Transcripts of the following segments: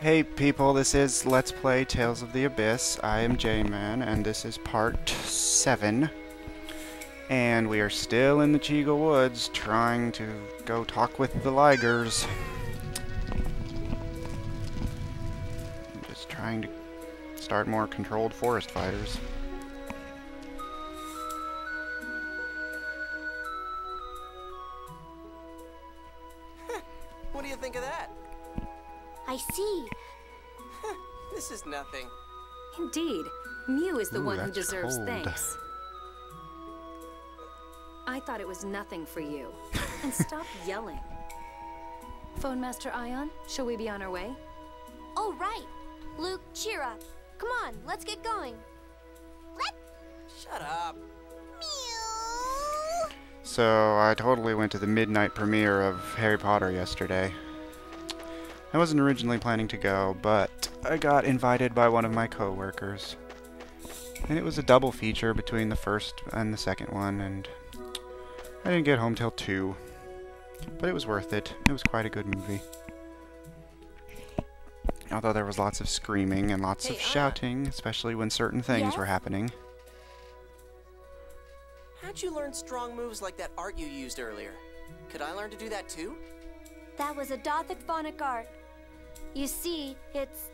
Hey people, this is Let's Play Tales of the Abyss. I am J-Man, and this is part 7. And we are still in the Chiga Woods, trying to go talk with the Ligers. I'm just trying to start more controlled forest fighters. What do you think of that? I see. This is nothing. Indeed. Mew is the Ooh, one who that's deserves cold. thanks. I thought it was nothing for you. And stop yelling. Phone Master Ion, shall we be on our way? Oh, right. Luke, cheer up. Come on, let's get going. Shut up. Mew. So, I totally went to the midnight premiere of Harry Potter yesterday. I wasn't originally planning to go, but I got invited by one of my co-workers. And it was a double feature between the first and the second one, and I didn't get home till 2. But it was worth it. It was quite a good movie. Although there was lots of screaming and lots of shouting, especially when certain things were happening. How'd you learn strong moves like that art you used earlier? Could I learn to do that too? That was a Dothic phonic art. You see, it's...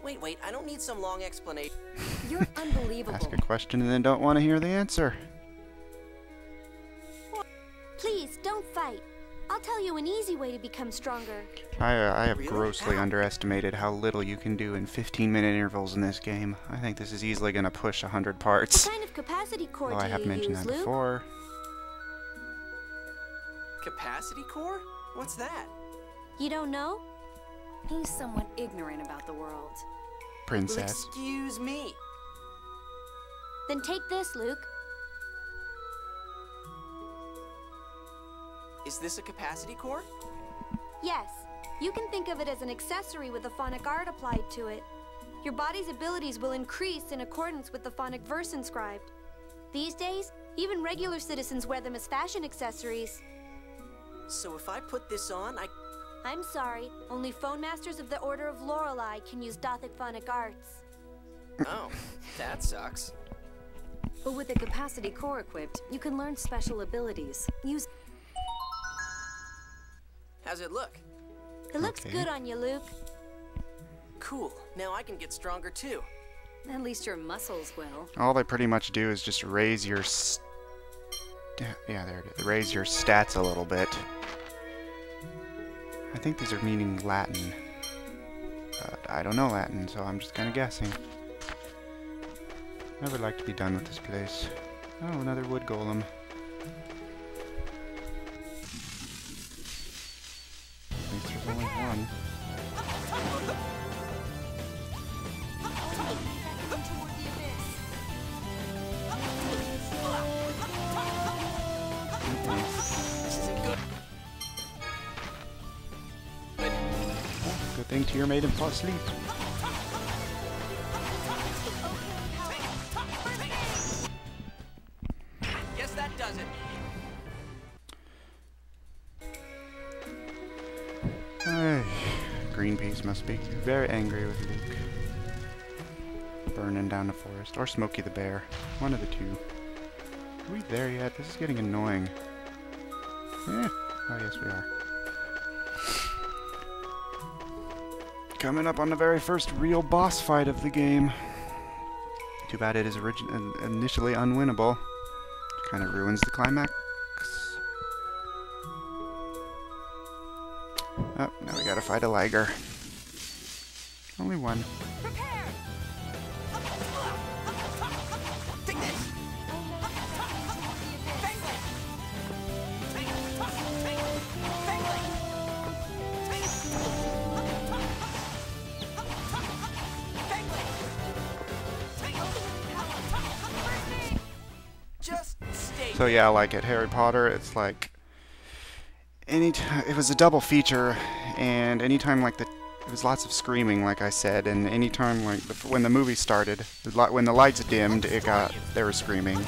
Wait, I don't need some long explanation. You're unbelievable. Ask a question and then don't want to hear the answer. Please, don't fight. I'll tell you an easy way to become stronger. I have Really? grossly How? underestimated how little you can do in 15-minute intervals in this game. I think this is easily going to push 100 parts. What kind of capacity core Oh, I do have you mentioned use, that Luke? before. Capacity core? What's that? You don't know? He's somewhat ignorant about the world. Well, Princess. excuse me. Then take this, Luke. Is this a capacity core? Yes. You can think of it as an accessory with a phonic art applied to it. Your body's abilities will increase in accordance with the phonic verse inscribed. These days, even regular citizens wear them as fashion accessories. So if I put this on, I'm sorry, only phone masters of the Order of Lorelei can use Dothic phonic arts. Oh, that sucks. But with a capacity core equipped, you can learn special abilities. Use... How's it look? It looks Okay. good on you, Luke. Cool. Now I can get stronger too. At least your muscles will. All they pretty much do is just raise your there it is. Raise your stats a little bit. I think these are meaning Latin. But I don't know Latin, so I'm just kind of guessing. I would like to be done with this place. Oh, another wood golem. At least there's only one. This isn't good. Good thing Tyr made him fall asleep. Guess that does it. Ay, Greenpeace must be very angry with Luke. Burning down the forest. Or Smokey the Bear. One of the two. Are we there yet? This is getting annoying. Yeah. Oh, yes, we are. Coming up on the very first real boss fight of the game. Too bad it is initially unwinnable. Kind of ruins the climax. Oh, now we gotta fight a Liger. Only one. Take this. Just stay. So yeah, like at Harry Potter, it's like it was a double feature, and anytime like it was lots of screaming, like I said, and anytime like when the movie started, when the lights dimmed, they were screaming.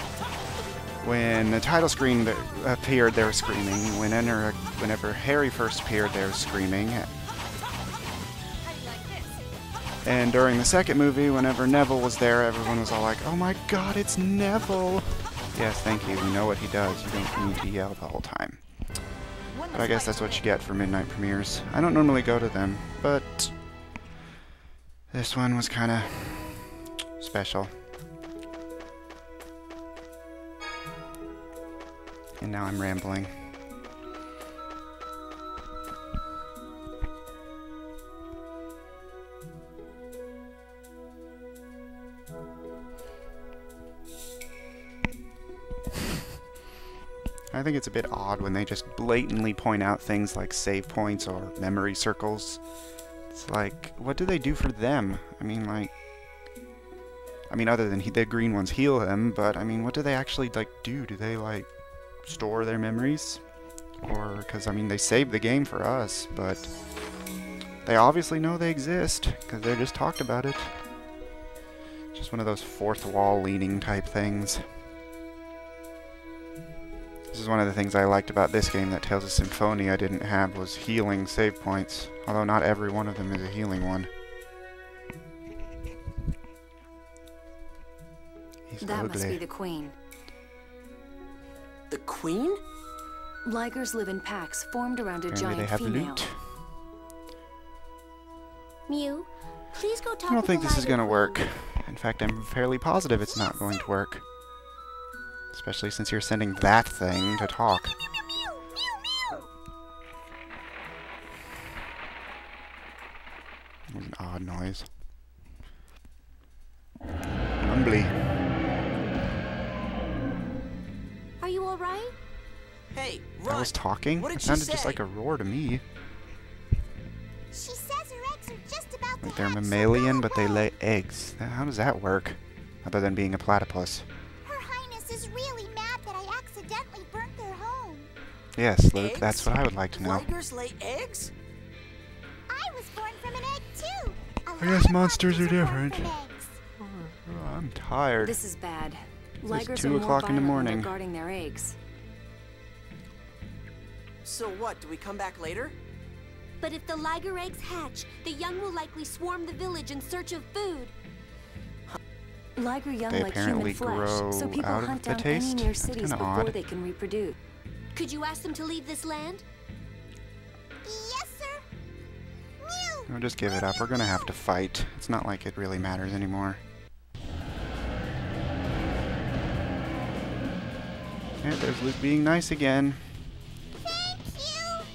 When the title screen appeared, they were screaming. Whenever Harry first appeared, they were screaming. How do you like this? And during the second movie, whenever Neville was there, everyone was all like, "Oh my god, it's Neville!" Yes, thank you. We know what he does. You don't need to yell the whole time. But I guess that's what you get for midnight premieres. I don't normally go to them, but this one was kind of special. And now I'm rambling. I think it's a bit odd when they just blatantly point out things like save points or memory circles. It's like, what do they do for them? I mean, like... I mean, other than the green ones heal him, but, I mean, what do they actually, like, do? Do they, like, store their memories? Or, because, I mean, they save the game for us, but... they obviously know they exist, because they just talked about it. Just one of those fourth wall leaning type things. This is one of the things I liked about this game that Tales of Symphonia didn't have, was healing save points. Although not every one of them is a healing one. That must be the Queen. The Queen? Ligers live in packs formed around a Apparently giant they have female. loot. Mew, please go talk I don't with think the this is Liger going to Queen. work. In fact, I'm fairly positive it's not going to work. Especially since you're sending that thing to talk. That was an odd noise. Mumbly. Are you alright? Hey, That run! was talking? What It did she sounded just say? like a roar to me. She says her eggs are just about to Like they're hatch, so mammalian, go but they away. lay eggs. How does that work? Other than being a platypus. Her Highness is really mad that I accidentally burnt their home. Yes, Luke, Eggs? that's what I would like to know. Ligers lay eggs? I was born from an egg too. I guess monsters are different. From eggs. Oh, I'm tired. This is bad. It's Ligers 2 are more o'clock in the violent when morning. they're guarding their eggs. So what, do we come back later? But if the Liger eggs hatch, the young will likely swarm the village in search of food. Liger young They like apparently human flesh, grow so people out of hunt the down taste? any near That's cities kinda before odd. they can reproduce. Could you ask them to leave this land? Yes, sir. Mew. We'll just give it up. We're gonna have to fight. It's not like it really matters anymore. Yeah, there's Luke being nice again. Thank you.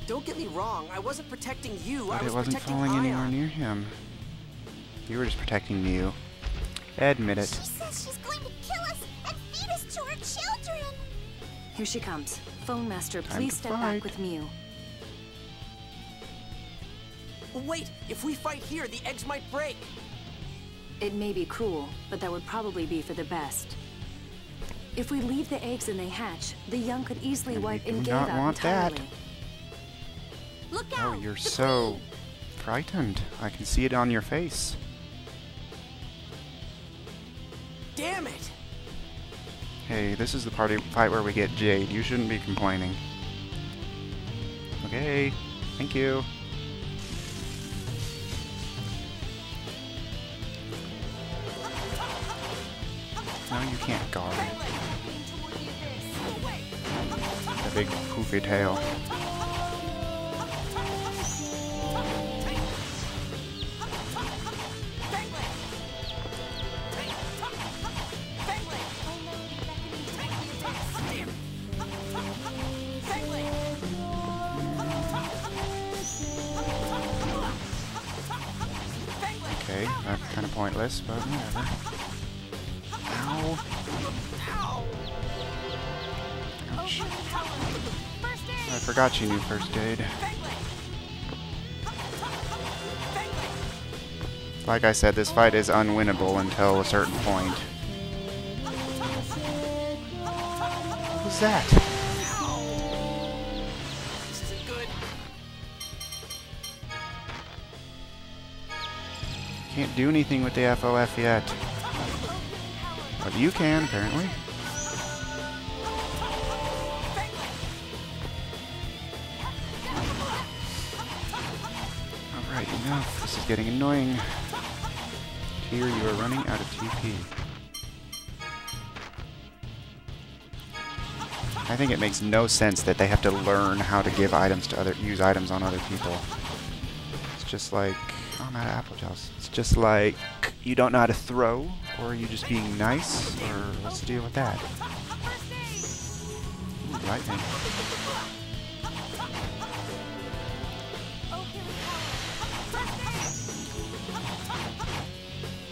Don't get me wrong, I wasn't protecting you, But I it was wasn't protecting falling anywhere Ion. near him. You were just protecting Mew. Admit She it. says she's going to kill us and feed us to her children. Here she comes. Phone Master, Time please to step fight. back with Mew. Wait, if we fight here, the eggs might break. It may be cruel, but that would probably be for the best. If we leave the eggs and they hatch, the young could easily And we wipe do Engave not out want that. entirely. Look Oh, out! you're the so Queen! frightened. I can see it on your face. Damn it! Hey, this is the fight where we get Jade. You shouldn't be complaining. Okay, thank you. No, you can't guard. The big poofy tail. Okay, that's kind of pointless, but whatever. Ow. Ouch. I forgot you knew first aid. Like I said, this fight is unwinnable until a certain point. What was that? This isn't good. Can't do anything with the FOF yet. But you can, apparently. Alright, enough. This is getting annoying. fear you are running out of TP. I think it makes no sense that they have to learn how to give items to use items on other people. It's just like, oh, I'm out of apple gels. It's just like, you don't know how to throw, or are you just being nice, or what's the deal with that? Ooh, lightning.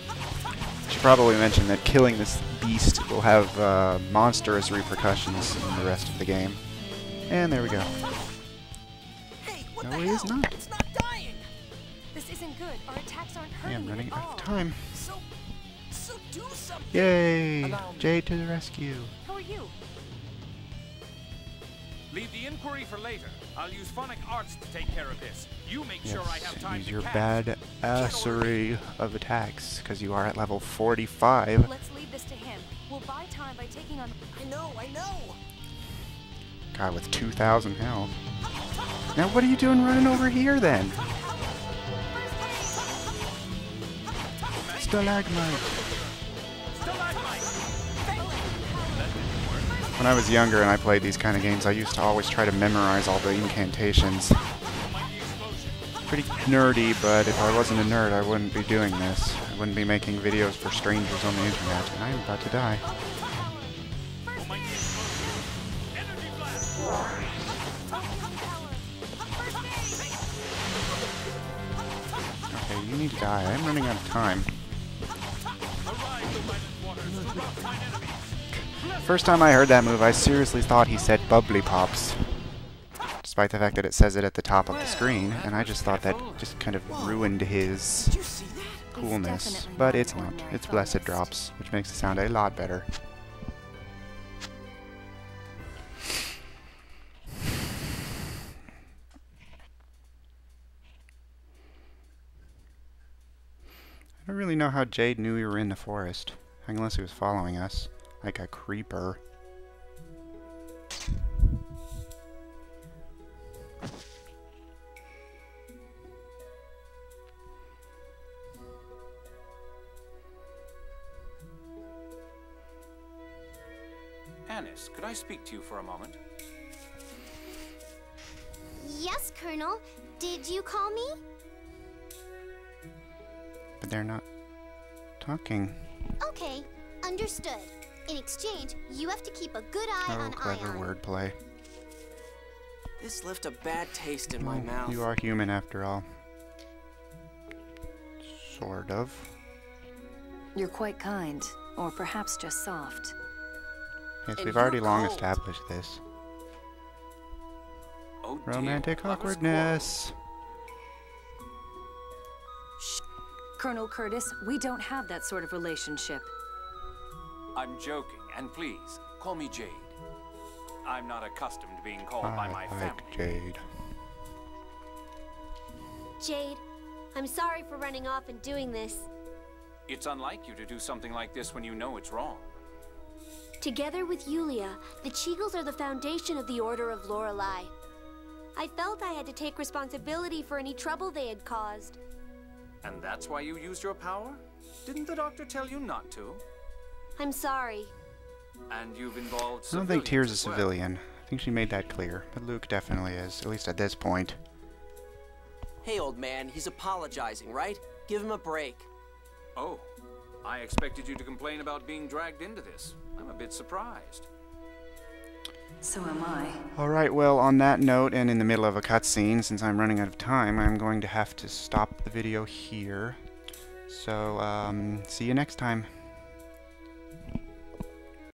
I should probably mention that killing this beast will have monstrous repercussions in the rest of the game. And there we go. Hey, what No, the he hell? is not. It's not dying. This isn't good. Our attacks aren't I hurting am it running at out all. of time. So do something. Yay! Allow me. Jade to the rescue. Who are you? Leave the inquiry for later. I'll use phonic arts to take care of this. You make sure I have Yes, time use to your cast. badassery of attacks, because you are at level 45. Let's leave this to him. We'll buy time by taking on... I know. Guy with 2,000 health. Now what are you doing running over here then? Stalagmite. When I was younger and I played these kind of games, I used to always try to memorize all the incantations. Pretty nerdy, but if I wasn't a nerd, I wouldn't be doing this. I wouldn't be making videos for strangers on the internet, and I'm about to die. Okay, you need to die. I'm running out of time. First time I heard that move, I seriously thought he said bubbly pops. Despite the fact that it says it at the top of the screen, and I just thought that just kind of ruined his Did you see that? coolness. definitely But not it's an not. ordinary It's blessed bonus. drops, which makes it sound a lot better. I don't really know how Jade knew we were in the forest, unless he was following us, like a creeper. Anis, could I speak to you for a moment? Yes, Colonel. Did you call me? But they're not talking. Okay, understood. In exchange, you have to keep a good eye Oh, on clever Ion. wordplay. This left a bad taste in my Well, mouth. you are human after all. Sort of. You're quite kind, or perhaps just soft. Yes, And we've you're already long cold. established this. Oh dear, Romantic lovers' awkwardness. Colonel Curtis, we don't have that sort of relationship. quarrel. I'm joking, and please, call me Jade. I'm not accustomed to being called by my I family. like Jade. Jade, I'm sorry for running off and doing this. It's unlike you to do something like this when you know it's wrong. Together with Yulia, the Cheagles are the foundation of the Order of Lorelei. I felt I had to take responsibility for any trouble they had caused. And that's why you used your power? Didn't the doctor tell you not to? I'm sorry. And you've involved I don't think Tyr's a as well. civilian. I think she made that clear. But Luke definitely is, at least at this point. Hey, old man, he's apologizing, right? Give him a break. Oh, I expected you to complain about being dragged into this. I'm a bit surprised. So am I. Alright, well, on that note, and in the middle of a cutscene, since I'm running out of time, I'm going to have to stop the video here. So, see you next time.